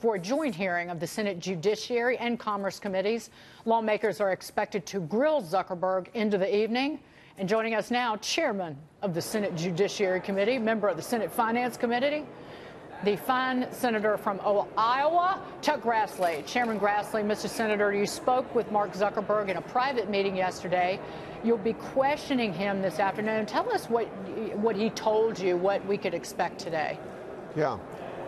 for a joint hearing of the Senate Judiciary and Commerce Committees. Lawmakers are expected to grill Zuckerberg into the evening. And joining us now, Chairman of the Senate Judiciary Committee, member of the Senate Finance Committee, the fine senator from Iowa, Chuck Grassley. Chairman Grassley, Mr. Senator, you spoke with Mark Zuckerberg in a private meeting yesterday. You'll be questioning him this afternoon. Tell us what he told you, what we could expect today. Yeah.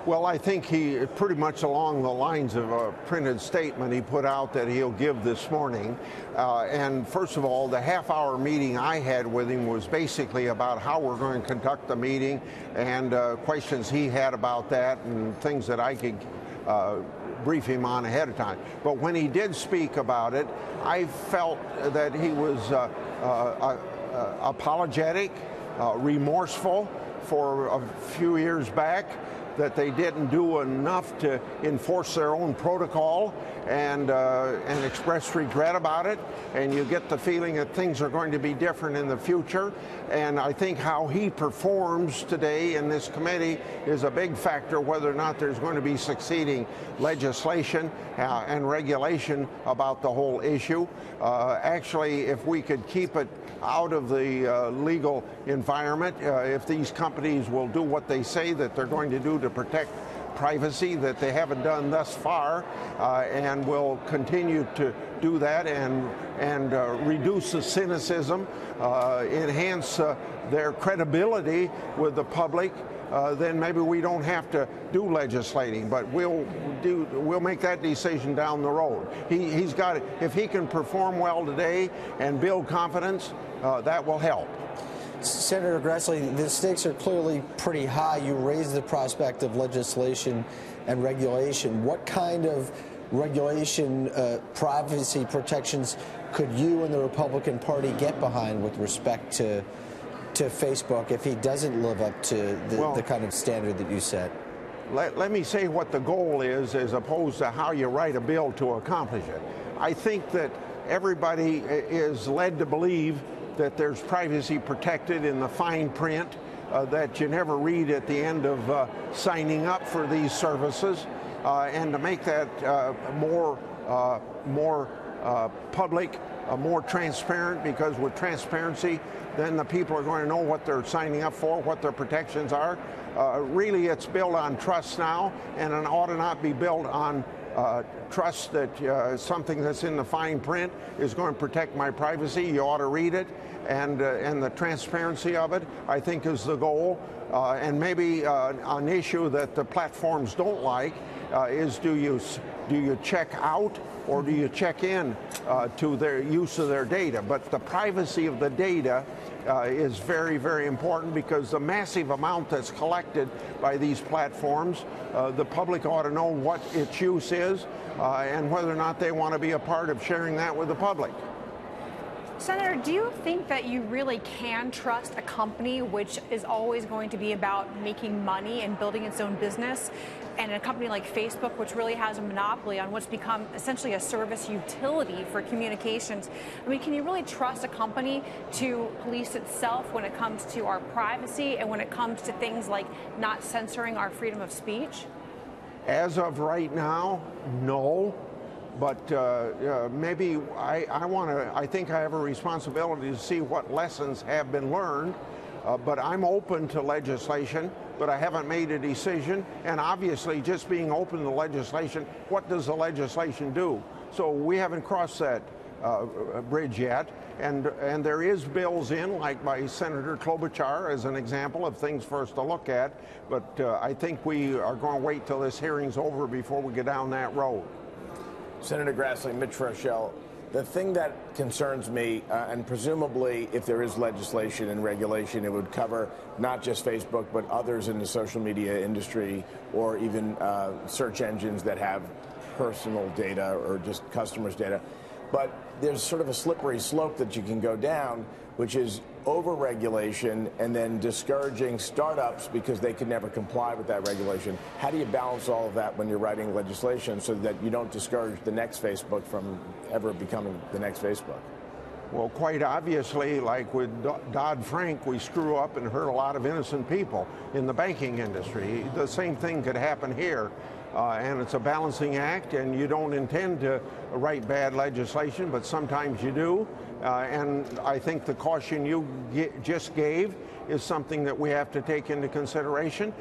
Well, I think he pretty much along the lines of a printed statement he put out that he'll give this morning. And first of all, the half-hour meeting I had with him was basically about how we're going to conduct the meeting and questions he had about that and things that I could brief him on ahead of time. But when he did speak about it, I felt that he was apologetic, remorseful for a few years back, that they didn't do enough to enforce their own protocol and express regret about it. And you get the feeling that things are going to be different in the future. And I think how he performs today in this committee is a big factor whether or not there's going to be succeeding legislation and regulation about the whole issue. Actually, if we could keep it out of the legal environment, if these companies will do what they say that they're going to do to protect privacy that they haven't done thus far, and will continue to do that and reduce the cynicism, enhance their credibility with the public, then maybe we don't have to do legislating, but we'll make that decision down the road. He's got it. If he can perform well today and build confidence, that will help. Senator Grassley, the stakes are clearly pretty high. You raised the prospect of legislation and regulation. What kind of regulation, privacy protections could you and the Republican Party get behind with respect to Facebook if he doesn't live up to the kind of standard that you set? Let me say what the goal is as opposed to how you write a bill to accomplish it. I think that everybody is led to believe that there's privacy protected in the fine print that you never read at the end of signing up for these services, and to make that more public, more transparent, because with transparency, then the people are going to know what they're signing up for, what their protections are. Really, it's built on trust now, and it ought to not be built on trust that something that's in the fine print is going to protect my privacy. You ought to read it, and the transparency of it, I think, is the goal. And maybe an issue that the platforms don't like is do you check out or do you check in to their use of their data? But the privacy of the data is very, very important, because the massive amount that's collected by these platforms, the public ought to know what its use is and whether or not they want to be a part of sharing that with the public. Senator, do you think that you really can trust a company which is always going to be about making money and building its own business, and a company like Facebook, which really has a monopoly on what's become essentially a service utility for communications? I mean, can you really trust a company to police itself when it comes to our privacy and when it comes to things like not censoring our freedom of speech? As of right now, no. But maybe I think I have a responsibility to see what lessons have been learned. But I'm open to legislation, but I haven't made a decision. And obviously, just being open to legislation, what does the legislation do? So we haven't crossed that bridge yet. And there is bills in, like by Senator Klobuchar, as an example of things for us to look at. But I think we are going to wait till this hearing's over before we get down that road. Senator Grassley, Mitch Rochelle, the thing that concerns me, and presumably if there is legislation and regulation, it would cover not just Facebook, but others in the social media industry, or even search engines that have personal data or just customers' data. But there's sort of a slippery slope that you can go down, which is over-regulation and then discouraging startups because they can never comply with that regulation. How do you balance all of that when you're writing legislation so that you don't discourage the next Facebook from ever becoming the next Facebook? Well, quite obviously, like with Dodd-Frank, we screw up and hurt a lot of innocent people in the banking industry. The same thing could happen here. And it's a balancing act, and you don't intend to write bad legislation, but sometimes you do. And I think the caution you just gave is something that we have to take into consideration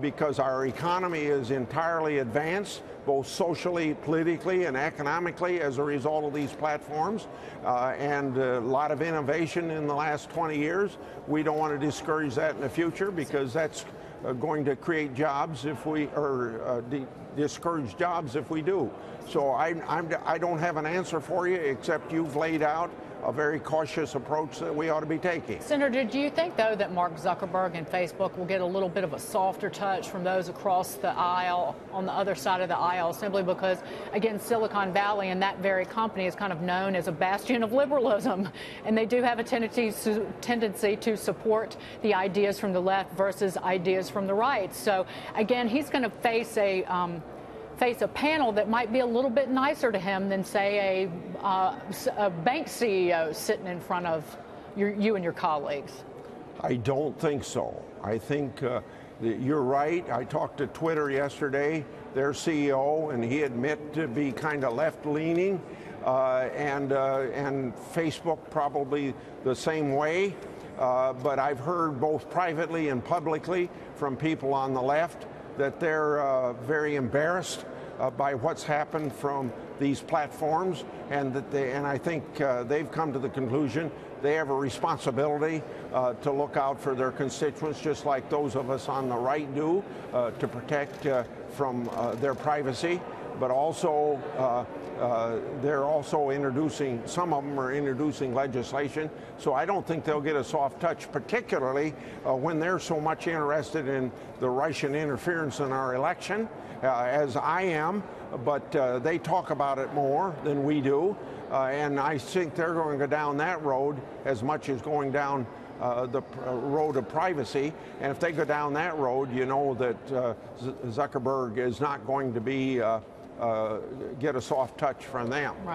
because our economy is entirely advanced, both socially, politically, and economically as a result of these platforms, and a lot of innovation in the last 20 years. We don't want to discourage that in the future because that's going to create jobs if we, or discourage jobs if we do. So I don't have an answer for you except you've laid out a very cautious approach that we ought to be taking. Senator, do you think, though, that Mark Zuckerberg and Facebook will get a little bit of a softer touch from those across the aisle, on the other side of the aisle, simply because, again, Silicon Valley and that very company is kind of known as a bastion of liberalism, and they do have a tendency to support the ideas from the left versus ideas from the right. So, again, he's going to face a panel that might be a little bit nicer to him than, say, a bank CEO sitting in front of you and your colleagues. I don't think so. I think that you're right. I talked to Twitter yesterday, their CEO, and he admitted to be kind of left-leaning, and Facebook probably the same way. But I've heard both privately and publicly from people on the left that they're very embarrassed by what's happened from these platforms, and that I think they've come to the conclusion they have a responsibility to look out for their constituents, just like those of us on the right do, to protect from their privacy. But also, they're also introducing, some of them are introducing legislation. So I don't think they'll get a soft touch, particularly when they're so much interested in the Russian interference in our election, as I am. But they talk about it more than we do. And I think they're going to go down that road as much as going down the road of privacy. And if they go down that road, you know that Zuckerberg is not going to be get a soft touch from them. Right.